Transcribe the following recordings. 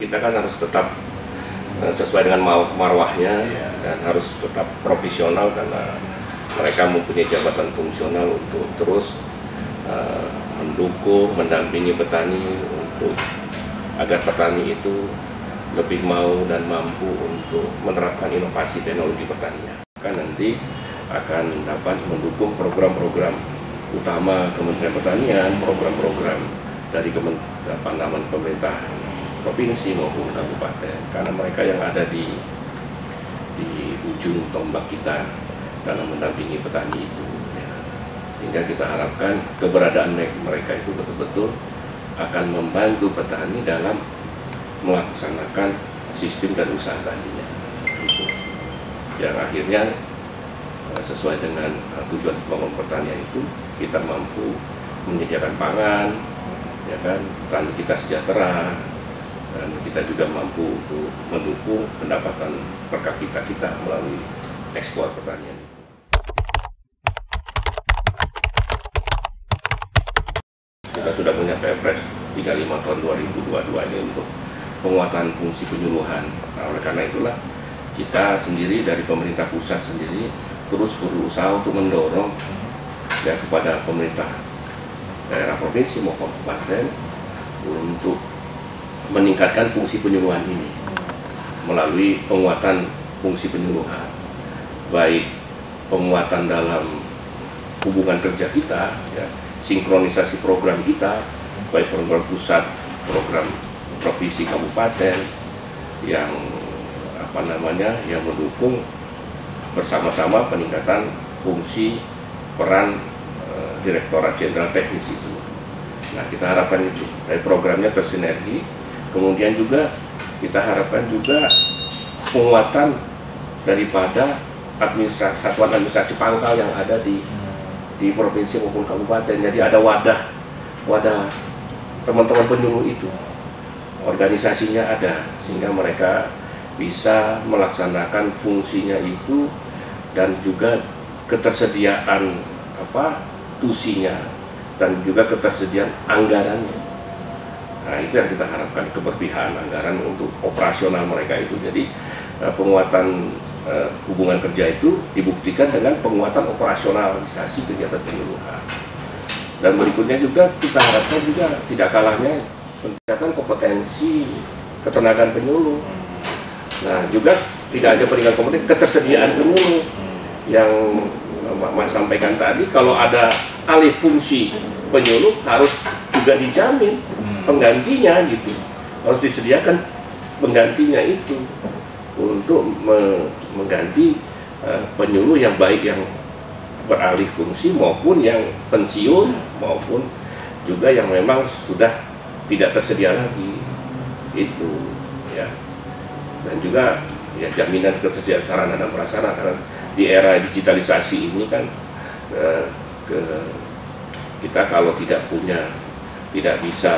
Kita kan harus tetap sesuai dengan marwahnya dan harus tetap profesional karena mereka mempunyai jabatan fungsional untuk terus mendukung, mendampingi petani untuk agar petani itu lebih mau dan mampu untuk menerapkan inovasi teknologi pertanian. Kan nanti akan dapat mendukung program-program utama Kementerian Pertanian, program-program dari pemerintah provinsi maupun kabupaten, karena mereka yang ada di ujung tombak kita dalam mendampingi petani itu, ya. Sehingga kita harapkan keberadaan mereka itu betul-betul akan membantu petani dalam melaksanakan sistem dan usaha taninya, gitu. Yang akhirnya sesuai dengan tujuan pembangunan pertanian itu kita mampu menyediakan pangan, ya kan, petani kita sejahtera, dan kita juga mampu untuk mendukung pendapatan per kapita kita melalui ekspor pertanian. Kita sudah punya Perpres 35 tahun 2022 ini untuk penguatan fungsi penyuluhan. Nah, oleh karena itulah kita sendiri dari pemerintah pusat sendiri terus berusaha untuk mendorong ya kepada pemerintah daerah provinsi maupun kabupaten untuk meningkatkan fungsi penyuluhan ini melalui penguatan fungsi penyuluhan, baik penguatan dalam hubungan kerja kita, ya, sinkronisasi program kita, baik program pusat, program provinsi, kabupaten, yang yang mendukung bersama-sama peningkatan fungsi peran Direktorat Jenderal Teknis itu. Nah, kita harapkan itu dari programnya tersinergi. Kemudian juga kita harapkan juga penguatan daripada satuan administrasi pangkal yang ada di provinsi maupun kabupaten. Jadi ada wadah teman-teman penyuluh itu, organisasinya ada, sehingga mereka bisa melaksanakan fungsinya itu, dan juga ketersediaan tusinya dan juga ketersediaan anggarannya. Nah, itu yang kita harapkan, keberpihakan anggaran untuk operasional mereka itu. Jadi penguatan hubungan kerja itu dibuktikan dengan penguatan operasionalisasi kegiatan penyuluhan. Dan berikutnya juga kita harapkan juga tidak kalahnya peningkatan kompetensi ketenagaan penyuluh. Nah, juga tidak hanya peningkatan kompetensi, ketersediaan penyuluh yang Mas sampaikan tadi. Kalau ada alih fungsi penyuluh harus juga dijamin penggantinya, gitu. Harus disediakan penggantinya itu untuk mengganti penyuluh yang baik yang beralih fungsi maupun yang pensiun, maupun juga yang memang sudah tidak tersedia lagi itu, ya. Dan juga ya jaminan ketersediaan sarana dan prasarana, karena di era digitalisasi ini kan kita kalau tidak bisa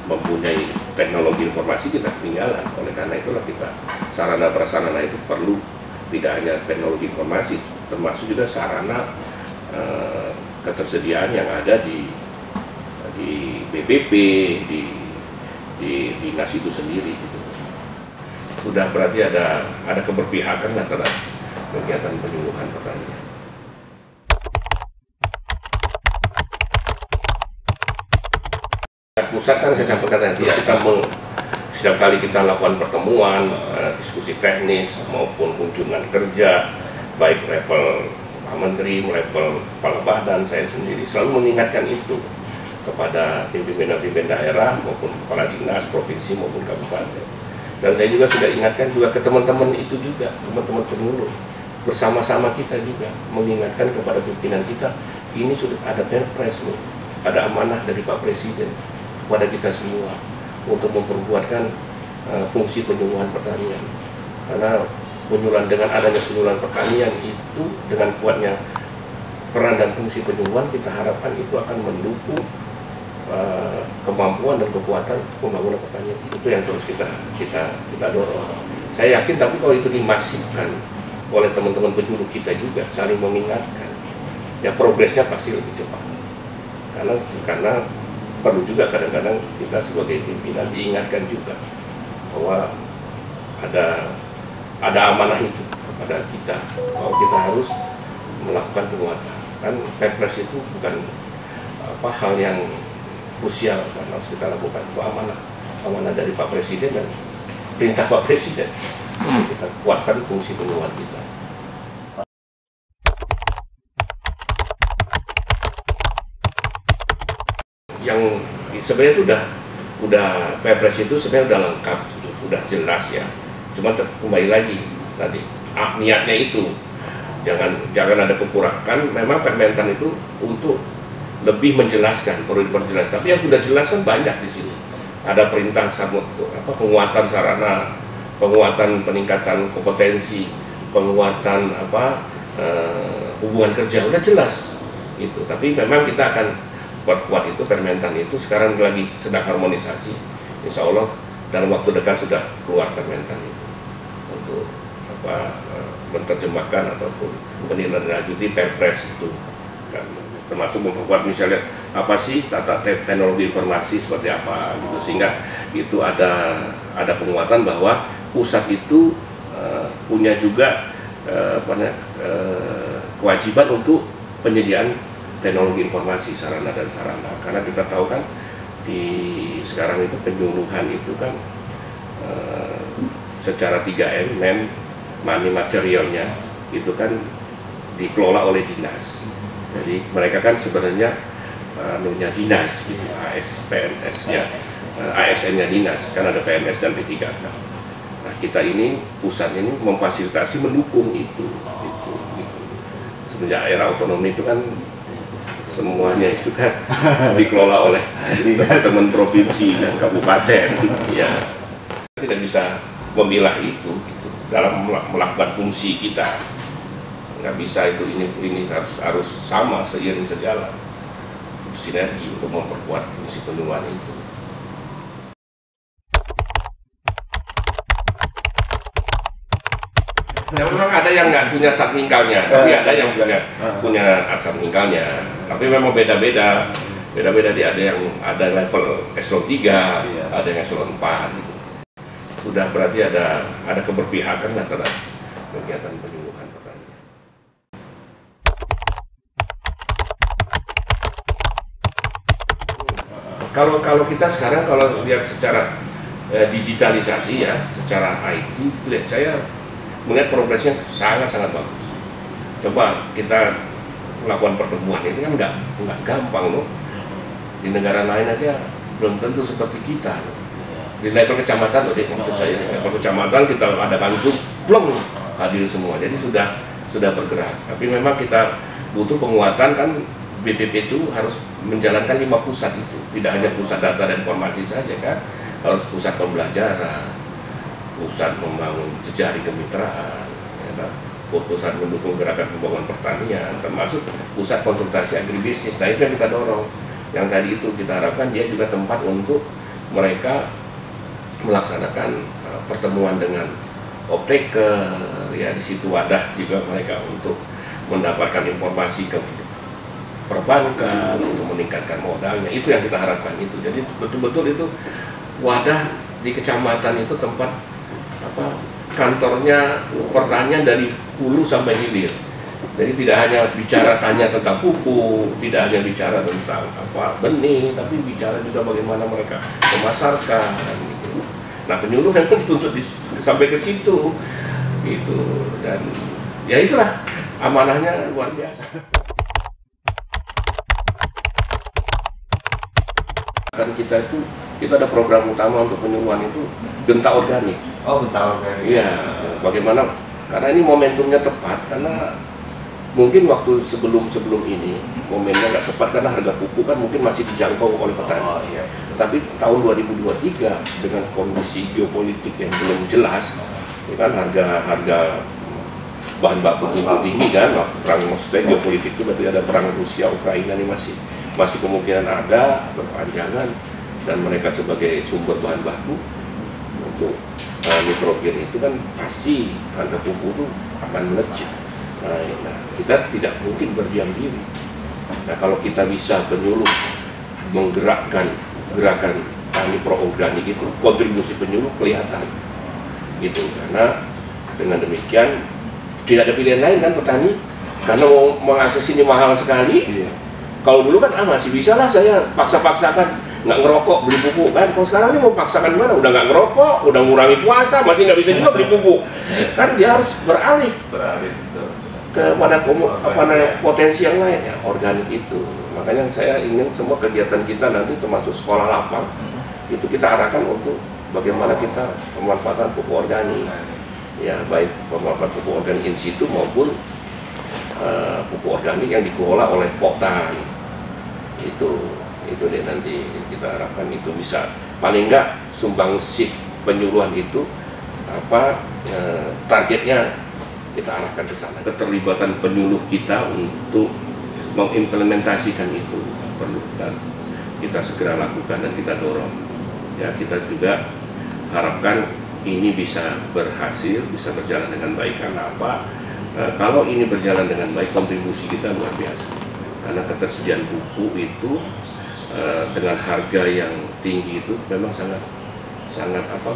mempunyai teknologi informasi, kita ketinggalan. Oleh karena itulah kita sarana prasarana itu perlu tidak hanya teknologi informasi, termasuk juga sarana ketersediaan yang ada di BPP, di dinas itu sendiri, gitu. Sudah berarti ada keberpihakan antara kegiatan penyuluhan pertanian. Pusat kan saya sampaikan tadi, ya, setiap kali kita lakukan pertemuan, diskusi teknis maupun kunjungan kerja, baik level Pak Menteri, level Kepala Badan, saya sendiri selalu mengingatkan itu kepada pimpinan-pimpinan daerah maupun kepala dinas provinsi maupun kabupaten. Dan saya juga sudah ingatkan juga ke teman-teman itu juga, teman-teman penyuluh, bersama-sama kita juga mengingatkan kepada pimpinan kita, ini sudah ada Perpres loh, ada amanah dari Pak Presiden kepada kita semua untuk memperkuatkan fungsi penyuluhan pertanian. Karena dengan adanya penyuluhan pertanian itu, dengan kuatnya peran dan fungsi penyuluhan, kita harapkan itu akan mendukung kemampuan dan kekuatan pembangunan pertanian. Itu yang terus kita dorong. Saya yakin, tapi kalau itu dimasifkan oleh teman-teman penyuluh kita juga saling mengingatkan, ya progresnya pasti lebih cepat. Karena perlu juga kadang-kadang kita sebagai pimpinan diingatkan juga bahwa ada amanah itu kepada kita, bahwa kita harus melakukan penguatan. Kan Perpres itu bukan hal yang krusial kan harus kita lakukan, itu amanah dari Pak Presiden dan perintah Pak Presiden. Kita kuatkan fungsi penguat kita. Yang sebenarnya itu udah Perpres itu sebenarnya udah lengkap, sudah jelas ya. Cuma kembali lagi tadi niatnya itu jangan ada kekurangan. Memang Permentan itu untuk lebih menjelaskan, perlu diperjelas. Tapi yang sudah jelas kan banyak di sini. Ada perintah penguatan sarana, penguatan peningkatan kompetensi, penguatan hubungan kerja, udah jelas itu. Tapi memang kita akan perkuat itu Permentan itu. Sekarang lagi sedang harmonisasi. Insya Allah dalam waktu dekat sudah keluar Permentan itu untuk menerjemahkan ataupun menindaklanjuti Perpres itu kan, termasuk memperkuat misalnya apa sih tata teknologi informasi seperti apa gitu, sehingga itu ada penguatan bahwa pusat itu punya juga kewajiban untuk penyediaan teknologi informasi sarana dan sarana, karena kita tahu kan di sekarang itu penyuluhan itu kan secara 3M, money materialnya itu kan dikelola oleh dinas. Jadi mereka kan sebenarnya dinas gitu, PNS-nya, ASN-nya dinas, kan ada PNS dan P3K. Nah kita ini pusat ini memfasilitasi, mendukung itu. Semenjak era otonomi itu kan semuanya itu kan dikelola oleh teman-teman provinsi dan kabupaten, ya tidak bisa memilah itu gitu, dalam melakukan fungsi kita. Nggak bisa itu, ini harus sama, seiring sejalan, sinergi untuk memperkuat fungsi penuluan itu. Ya memang ada yang nggak punya satmingkalnya, tapi ada yang punya satmingkalnya. Tapi memang beda-beda dia, ada level eselon 3, ada yang eselon 4 gitu. Sudah berarti ada keberpihakan antara kegiatan penyuluhan pertanian. Kalau kita sekarang kalau lihat secara digitalisasi ya, secara IT, lihat saya melihat progresnya sangat bagus. Coba kita melakukan pertemuan ini kan nggak gampang loh. Di negara lain aja belum tentu seperti kita. Di level kecamatan, maksud saya level kecamatan kita adakan Zoom, plong hadir semua. Jadi sudah bergerak. Tapi memang kita butuh penguatan, kan BPP itu harus menjalankan 5 pusat itu. Tidak hanya pusat data dan informasi saja kan, harus pusat pembelajaran, pusat membangun jejaring kemitraan, ya, pusat mendukung gerakan pembangunan pertanian, termasuk pusat konsultasi agribisnis. Nah itu yang kita dorong. Yang tadi itu kita harapkan dia juga tempat untuk mereka melaksanakan pertemuan dengan optaker, ya di situ wadah juga mereka untuk mendapatkan informasi ke perbankan untuk meningkatkan modalnya. Itu yang kita harapkan itu. Jadi betul-betul itu wadah di kecamatan itu tempat kantornya pertanian dari hulu sampai hilir. Jadi tidak hanya bicara tanya tentang pupuk, tidak hanya bicara tentang benih, tapi bicara juga bagaimana mereka memasarkan gitu. Nah penyuluh memang dituntut sampai ke situ gitu, dan ya itulah amanahnya luar biasa. Kan kita ada program utama untuk penyuluhan itu genta organik. Oh, genta organik. Iya, bagaimana? Karena ini momentumnya tepat, karena mungkin waktu sebelum ini momennya nggak tepat karena harga pupuk kan mungkin masih dijangkau oleh petani. Oh, iya. Tapi tahun 2023 dengan kondisi geopolitik yang belum jelas, ya kan harga bahan baku pupuk tinggi kan, perang, maksud saya geopolitik itu berarti ada perang Rusia Ukraina ini masih kemungkinan ada berpanjangan, dan mereka sebagai sumber bahan baku untuk nitrogen itu kan pasti harga pupuk itu akan melejit. Nah, kita tidak mungkin berdiam diri. Nah, kalau kita bisa penyuluh menggerakkan gerakan tani pro organik itu kontribusi penyuluh kelihatan gitu, karena dengan demikian tidak ada pilihan lain kan petani, karena mau mengakses ini mahal sekali. Kalau dulu kan masih bisa lah saya paksa-paksakan nggak ngerokok beli pupuk kan, kalau sekarang ini mau paksakan mana, udah nggak ngerokok, udah ngurangi puasa, masih nggak bisa juga beli pupuk kan, dia harus beralih kepada potensi yang lain ya, organik itu. Makanya saya ingin semua kegiatan kita nanti termasuk sekolah lapang itu kita arahkan untuk bagaimana kita pemanfaatan pupuk organik ya, baik pemanfaatan pupuk organik in situ maupun pupuk organik yang dikelola oleh Poktan. Itu deh nanti kita harapkan itu bisa paling enggak sumbangsih penyuluhan itu targetnya kita arahkan ke sana. Keterlibatan penyuluh kita untuk mengimplementasikan itu perlu dan kita segera lakukan dan kita dorong. Ya, kita juga harapkan ini bisa berhasil, bisa berjalan dengan baik. Karena apa? Kalau ini berjalan dengan baik, kontribusi kita luar biasa. Karena ketersediaan pupuk itu dengan harga yang tinggi itu memang sangat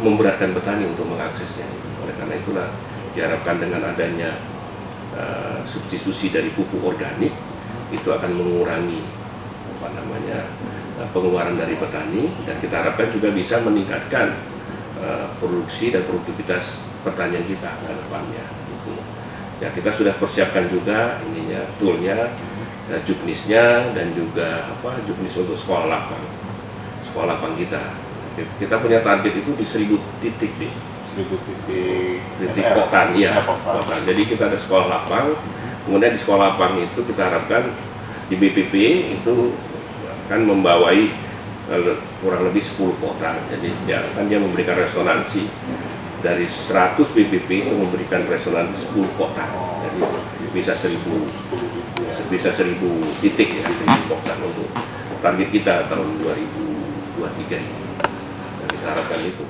memberatkan petani untuk mengaksesnya. Oleh karena itulah diharapkan dengan adanya substitusi dari pupuk organik itu akan mengurangi pengeluaran dari petani, dan kita harapkan juga bisa meningkatkan produksi dan produktivitas pertanian kita ke depannya. Ya, kita sudah persiapkan juga ininya, toolnya, juknisnya, dan juga juknis untuk sekolah lapang kita. Kita punya target itu di 1000 titik deh. 1000 titik Poktan, ya. Poktan. Jadi kita ada sekolah lapang, kemudian di sekolah lapang itu kita harapkan di BPP itu akan membawai kurang lebih 10 Poktan. Jadi ya, kan dia memberikan resonansi dari 100 BPP itu memberikan resonansi 10 Poktan. Jadi bisa 1000 titik ya, 1000 Poktan untuk target kita tahun 2023 ini. Dan kita harapkan itu.